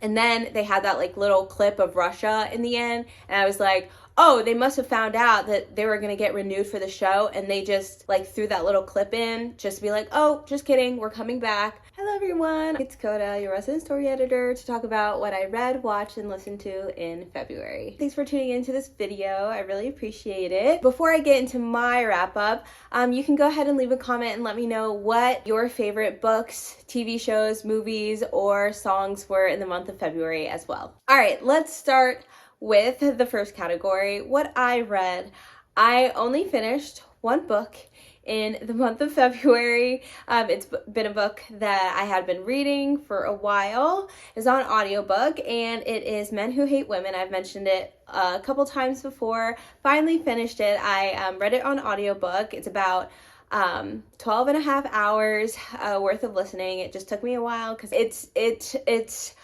And then they had that like little clip of Russia in the end, and I was like, oh, they must have found out that they were going to get renewed for the show, and they just like threw that little clip in just to be like, oh, just kidding, we're coming back. Hello everyone, it's Coda, your resident story editor, to talk about what I read, watched, and listened to in February. Thanks for tuning into this video, I really appreciate it. Before I get into my wrap up, you can go ahead and leave a comment and let me know what your favorite books, TV shows, movies, or songs were in the month of February as well. All right, let's start with the first category, what I read. I only finished one book in the month of February. It's been a book that I had been reading for a while. It's on audiobook, and it is Men Who Hate Women. I've mentioned it a couple times before. Finally finished it. I read it on audiobook. It's about 12 and a half hours worth of listening. It just took me a while because it's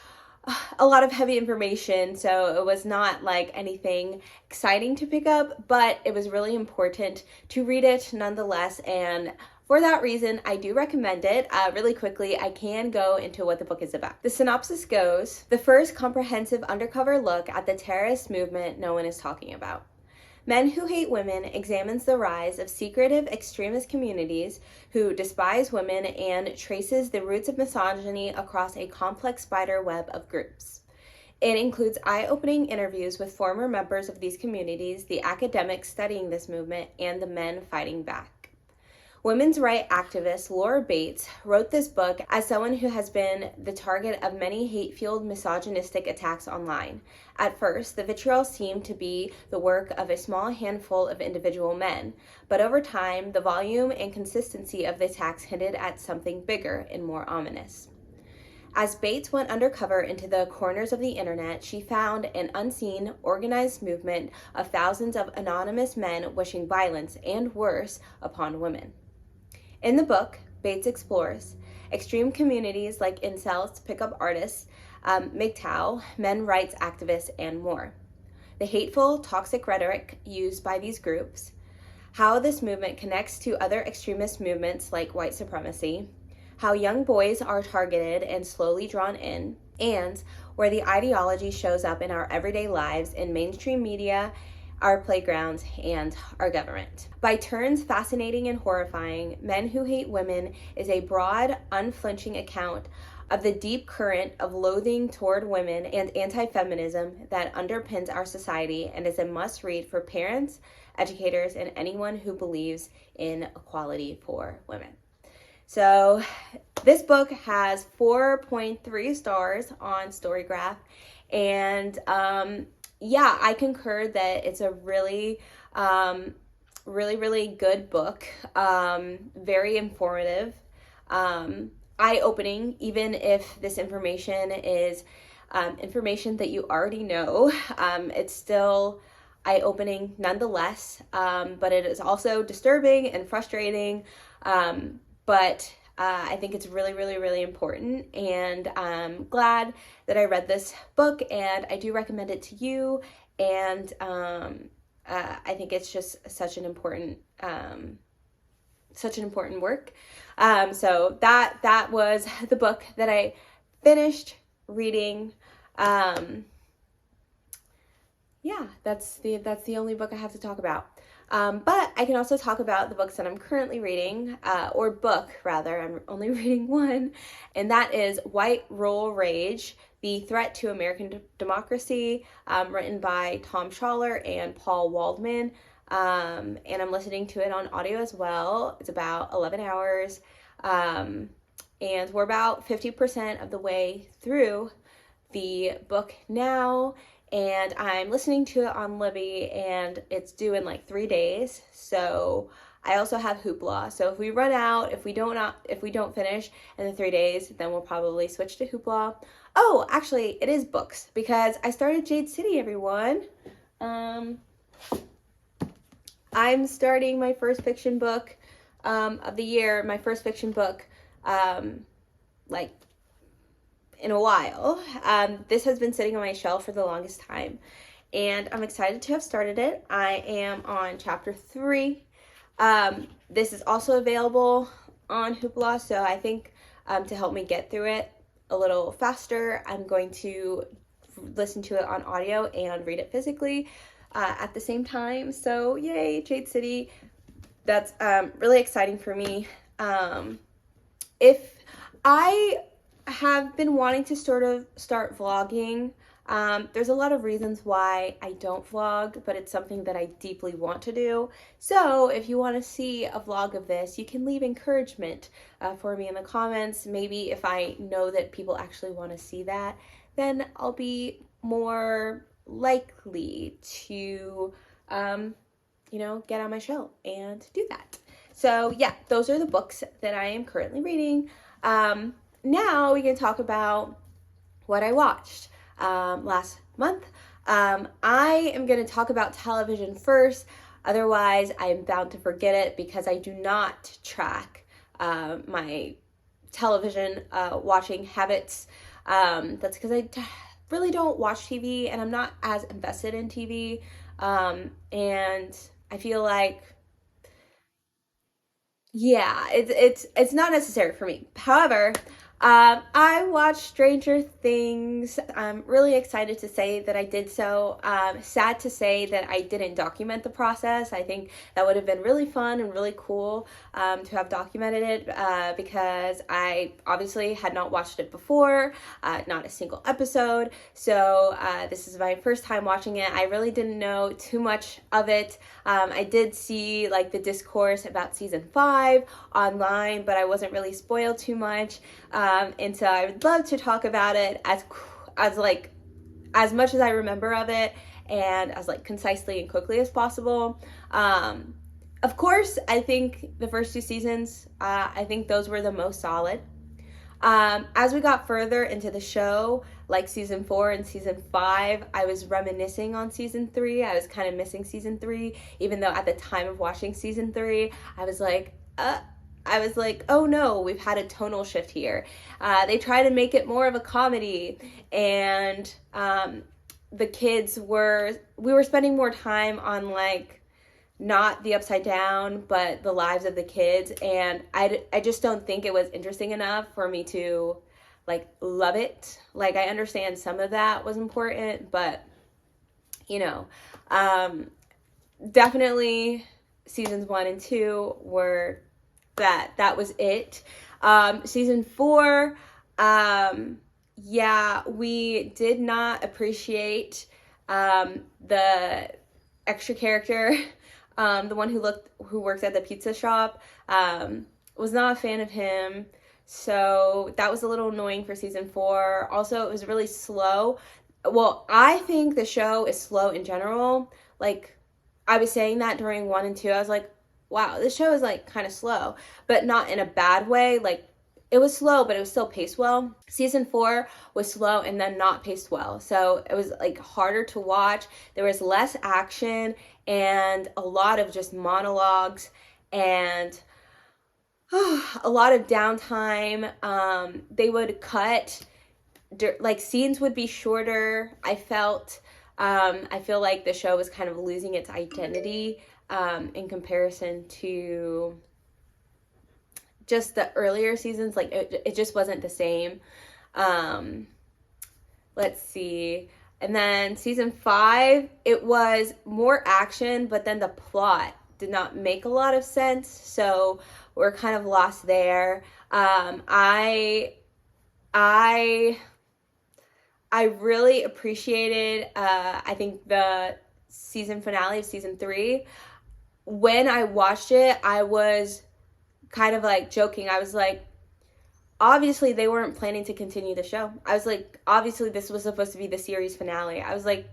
a lot of heavy information, so it was not like anything exciting to pick up, but it was really important to read it nonetheless, and for that reason, I do recommend it. Really quickly, I can go into what the book is about. The synopsis goes, the first comprehensive undercover look at the terrorist movement no one is talking about. Men Who Hate Women examines the rise of secretive extremist communities who despise women and traces the roots of misogyny across a complex spider web of groups. It includes eye-opening interviews with former members of these communities, the academics studying this movement, and the men fighting back. Women's rights activist Laura Bates wrote this book as someone who has been the target of many hate-fueled misogynistic attacks online. At first, the vitriol seemed to be the work of a small handful of individual men, but over time, the volume and consistency of the attacks hinted at something bigger and more ominous. As Bates went undercover into the corners of the internet, she found an unseen, organized movement of thousands of anonymous men wishing violence and worse upon women. In the book, Bates explores extreme communities like incels, pickup artists, MGTOW, men rights activists, and more. The hateful, toxic rhetoric used by these groups, how this movement connects to other extremist movements like white supremacy, how young boys are targeted and slowly drawn in, and where the ideology shows up in our everyday lives in mainstream media, our playgrounds, and our government. By turns fascinating and horrifying, Men Who Hate Women is a broad, unflinching account of the deep current of loathing toward women and anti-feminism that underpins our society, and is a must-read for parents, educators, and anyone who believes in equality for women. So this book has 4.3 stars on STORYGRAPH, and yeah, I concur that it's a really good book, very informative, eye-opening, even if this information is information that you already know. It's still eye-opening nonetheless, but it is also disturbing and frustrating, but I think it's really important, and I'm glad that I read this book, and I do recommend it to you, and I think it's just such an important work. So that was the book that I finished reading. Yeah, that's the only book I have to talk about. But I can also talk about the books that I'm currently reading, or book rather, I'm only reading one, and that is White Rural Rage, The Threat to American Democracy, written by Tom Schaller and Paul Waldman, and I'm listening to it on audio as well. It's about 11 hours, and we're about 50% of the way through the book now, and I'm listening to it on Libby, and it's due in like 3 days. So I also have Hoopla. So if we run out, if we don't finish in the 3 days, then we'll probably switch to Hoopla. Oh, actually, it is books, because I started Jade City, everyone. I'm starting my first fiction book of the year. My first fiction book, like, in a while. This has been sitting on my shelf for the longest time, and I'm excited to have started it. I am on chapter 3. This is also available on Hoopla, so I think to help me get through it a little faster, I'm going to listen to it on audio and read it physically at the same time. So yay, Jade City. That's really exciting for me. If I have been wanting to sort of start vlogging, there's a lot of reasons why I don't vlog, but it's something that I deeply want to do. So if you want to see a vlog of this, you can leave encouragement for me in the comments. Maybe if I know that people actually want to see that, then I'll be more likely to, you know, get on my show and do that. So yeah, those are the books that I am currently reading. Now we can talk about what I watched last month. I am going to talk about television first. Otherwise, I am bound to forget it because I do not track my television watching habits. That's because I really don't watch TV and I'm not as invested in TV. And I feel like, yeah, it's not necessary for me. However, I watched Stranger Things. I'm really excited to say that I did so. Sad to say that I didn't document the process. I think that would have been really fun and really cool to have documented it because I obviously had not watched it before, not a single episode. So this is my first time watching it. I really didn't know too much of it. I did see like the discourse about season 5 online, but I wasn't really spoiled too much. And so I would love to talk about it as much as I remember of it and as like concisely and quickly as possible. Of course, I think the first 2 seasons, I think those were the most solid. As we got further into the show, like season 4 and season 5, I was reminiscing on season 3. I was kind of missing season 3, even though at the time of watching season 3, I was like, oh no, we've had a tonal shift here. They try to make it more of a comedy, and the kids we were spending more time on like not the upside down, but the lives of the kids, and I just don't think it was interesting enough for me to like love it. Like I understand some of that was important, but you know, definitely seasons 1 and 2 were that was it. Season 4, yeah, we did not appreciate the extra character, the one who works at the pizza shop. Was not a fan of him, so that was a little annoying for season 4. Also, it was really slow. Well, I think the show is slow in general. Like I was saying that during 1 and 2, I was like, wow, this show is like kind of slow, but not in a bad way. Like it was slow, but it was still paced well. Season 4 was slow and then not paced well. So it was like harder to watch. There was less action and a lot of just monologues and a lot of downtime. They would cut, like scenes would be shorter. I feel like the show was kind of losing its identity in comparison to just the earlier seasons. Like it just wasn't the same. Let's see. And then season 5, it was more action, but then the plot did not make a lot of sense. So we're kind of lost there. I really appreciated, I think the season finale of season 3. When I watched it, I was kind of like joking. I was like, obviously they weren't planning to continue the show. I was like, obviously this was supposed to be the series finale. I was like,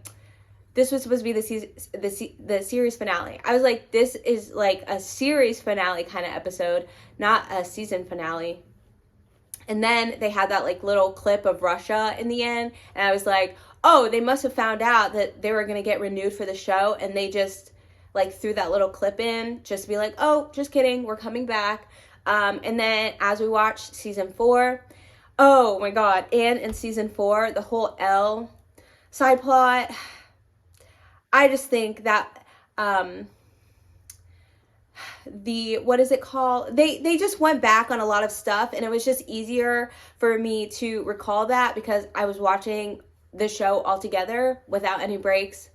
this was supposed to be the series finale. I was like, this is like a series finale kind of episode, not a season finale. And then they had that like little clip of Russia in the end, and I was like, oh, they must have found out that they were going to get renewed for the show, and they just like threw that little clip in just to be like, oh, just kidding, we're coming back. And then as we watched season 4, oh my god, and in season 4, the whole Elle side plot, I just think that what is it called? They just went back on a lot of stuff, and it was just easier for me to recall that because I was watching the show all together without any breaks.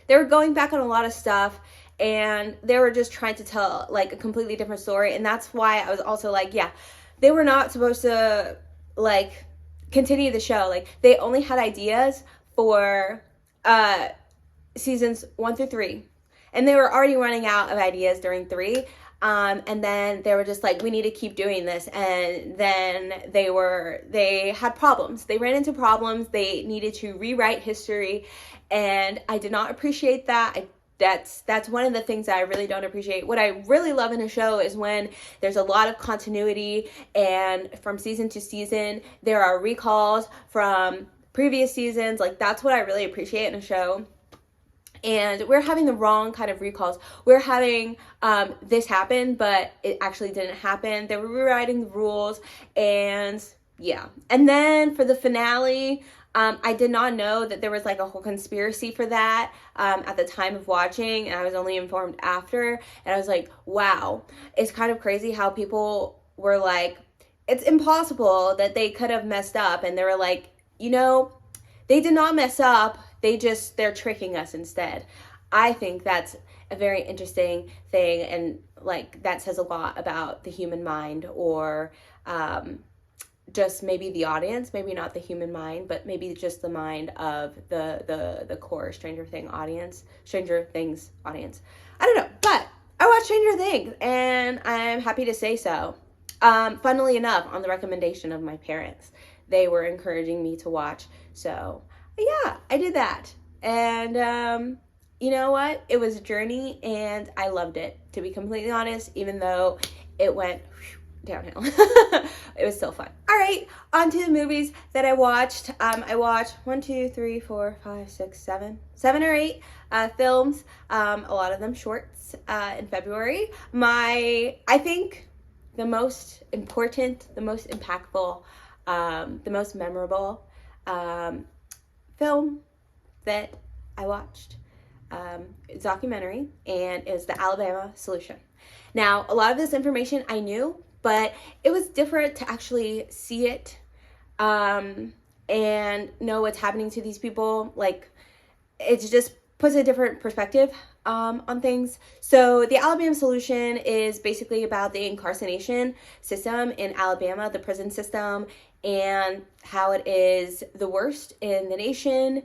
They were going back on a lot of stuff, and they were just trying to tell like a completely different story. And that's why I was also like, yeah, they were not supposed to like continue the show. Like, they only had ideas for seasons 1 through 3, and they were already running out of ideas during 3. And then they were just like, we need to keep doing this. And then they had problems. They ran into problems. They needed to rewrite history. And I did not appreciate that. That's one of the things that I really don't appreciate. What I really love in a show is when there's a lot of continuity, and from season to season, there are recalls from previous seasons. Like, that's what I really appreciate in a show. And we're having the wrong kind of recalls. We're having this happen, but it actually didn't happen. They were rewriting the rules, and yeah. And then for the finale, I did not know that there was like a whole conspiracy for that at the time of watching, and I was only informed after. And I was like, wow, it's kind of crazy how people were like, it's impossible that they could have messed up. And they were like, you know, they did not mess up. They're tricking us instead. I think that's a very interesting thing, and like that says a lot about the human mind, or just maybe the audience, maybe not the human mind, but maybe just the mind of the core Stranger Things audience. I don't know, but I watched Stranger Things, and I'm happy to say so. Funnily enough, on the recommendation of my parents, they were encouraging me to watch. So yeah, I did that. And you know what? It was a journey, and I loved it, to be completely honest, even though it went downhill. It was still fun. All right, on to the movies that I watched. I watched 7 or 8 films, a lot of them shorts, in February. I think the most important, the most impactful, the most memorable film that I watched, it's a documentary, and is The Alabama Solution. Now, a lot of this information I knew, but it was different to actually see it and know what's happening to these people. Like, it just puts a different perspective on things. So the Alabama Solution is basically about the incarceration system in Alabama, the prison system, and how it is the worst in the nation.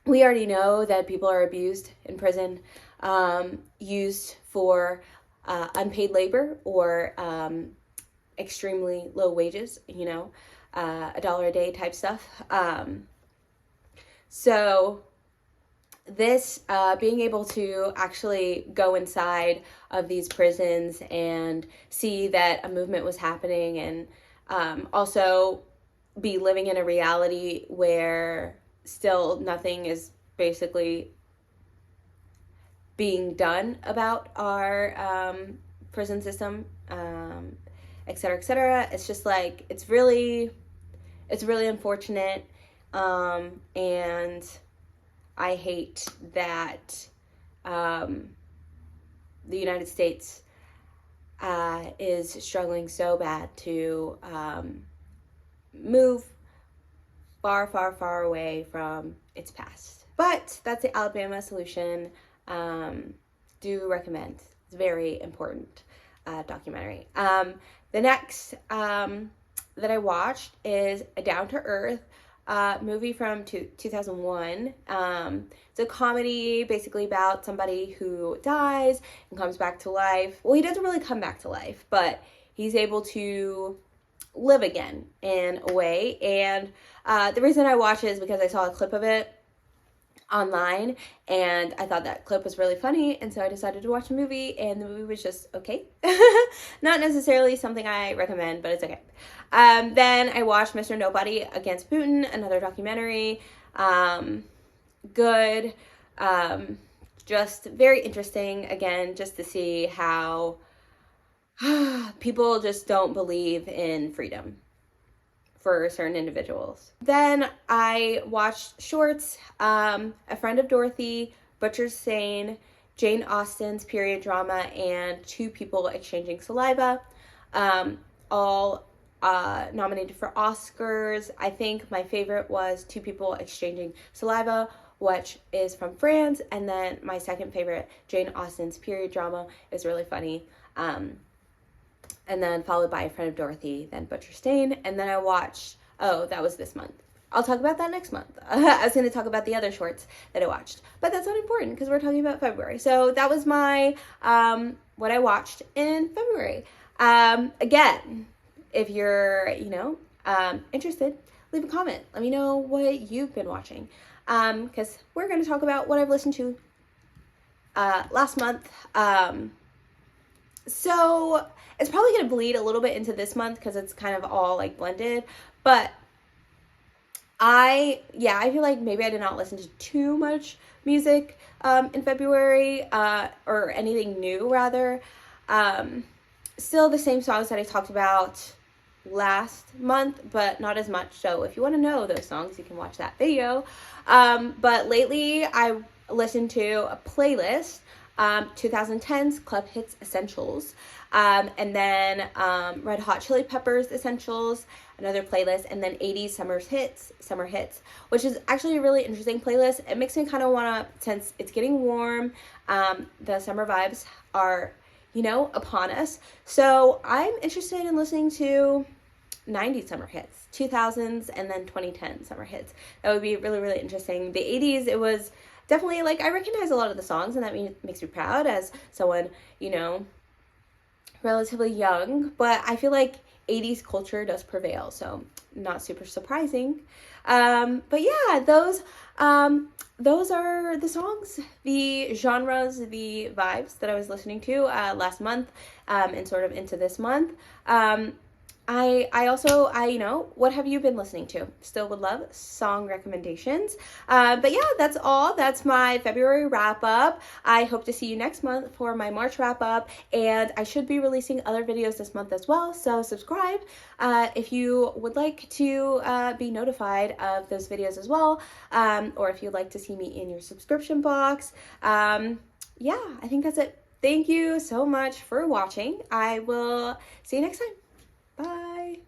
We already know that people are abused in prison, used for unpaid labor, or extremely low wages, you know, $1 a day type stuff. So this, being able to actually go inside of these prisons and see that a movement was happening, and also be living in a reality where still nothing is basically being done about our prison system, et cetera, et cetera. It's just like, it's really unfortunate, and I hate that the United States is struggling so bad to move far, far, far away from its past. But that's the Alabama Solution. Do recommend. It's a very important documentary. The next that I watched is a down-to-earth movie from 2001. It's a comedy basically about somebody who dies and comes back to life. Well, he doesn't really come back to life, but he's able to live again in a way. And the reason I watched it is because I saw a clip of it online, and I thought that clip was really funny, and so I decided to watch the movie, and the movie was just okay. Not necessarily something I recommend, but it's okay. Then I watched Mr. Nobody Against Putin, another documentary. Good. Just very interesting, again, just to see how people just don't believe in freedom for certain individuals. Then I watched shorts, A Friend of Dorothy, Butcher's Sane, Jane Austen's period drama, and Two People Exchanging Saliva. All nominated for Oscars. I think my favorite was Two People Exchanging Saliva, which is from France, and then my second favorite, Jane Austen's period drama, is really funny. And then followed by A Friend of Dorothy, then Butcher Stain, and then I watched, oh, that was this month. I'll talk about that next month. I was going to talk about the other shorts that I watched, but that's not important because we're talking about February. So that was my, what I watched in February. Again, if you're, interested, leave a comment. Let me know what you've been watching. Because we're going to talk about what I've listened to, last month. So it's probably going to bleed a little bit into this month because it's kind of all like blended, but I feel like maybe I did not listen to too much music in February, or anything new rather. Still the same songs that I talked about last month, but not as much. So if you want to know those songs, you can watch that video. But lately I listened to a playlist, 2010's Club Hits Essentials, and then Red Hot Chili Peppers Essentials, another playlist, and then 80s summer hits, which is actually a really interesting playlist. It makes me kind of want to, since it's getting warm, the summer vibes are, upon us. So I'm interested in listening to 90s summer hits, 2000s, and then 2010 summer hits. That would be really, really interesting. The 80s, it was definitely like, I recognize a lot of the songs, and that makes me proud as someone, relatively young, but I feel like 80s culture does prevail, so not super surprising. But yeah, those are the songs, the genres, the vibes that I was listening to last month, and sort of into this month. I also, what have you been listening to? Still would love song recommendations. But yeah, that's all. That's my February wrap up. I hope to see you next month for my March wrap up, and I should be releasing other videos this month as well. So subscribe if you would like to be notified of those videos as well, or if you'd like to see me in your subscription box. Yeah, I think that's it. Thank you so much for watching. I will see you next time. Bye.